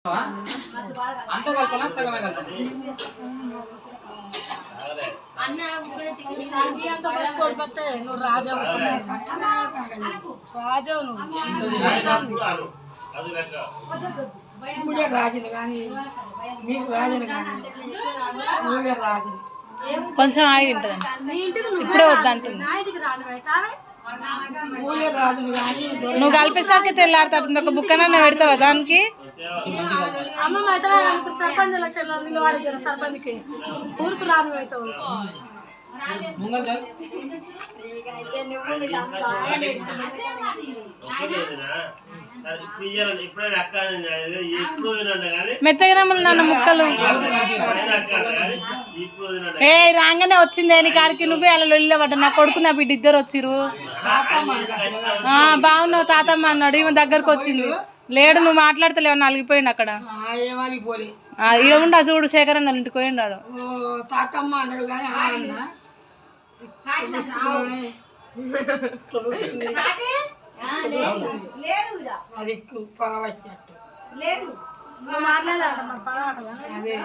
అంత కలపనా సగమే కలపనా రాజుని కానీ మీకు రాజుని కానీ రాజుని కొంచెం ఆగి తింటుంది ఇప్పుడే వద్దంటుంది రాజుని కానీ నువ్వు కలిపేసరికి తెల్లారుతుంది ఒక బుక్కనన్నా పెడతావా దానికి సర్పంచ్ ఎలక్షన్ సర్పంచ్కి ఊరుకు రాను అవుతావు మెత్తగా నాన్న ముక్కలు ఏ రాగానే వచ్చింది నీ కాడికి నువ్వే అలా లొల్లి పడ్డా నా కొడుకు నా బిడ్డ ఇద్దరు వచ్చిరు బాగున్నావు తాతమ్మ అన్నాడు ఈమె దగ్గరకు వచ్చింది లేడు నువ్వు మాట్లాడతలేవు నలిగిపోయిండు అక్కడ ఈడ ఉండా చూడు శేఖర్ అన్న ఇంటికి పోయిండాడు తాతమ్మ అన్నాడు కానీ అది పగ వచ్చినట్టు మాట్లాడాలి అదే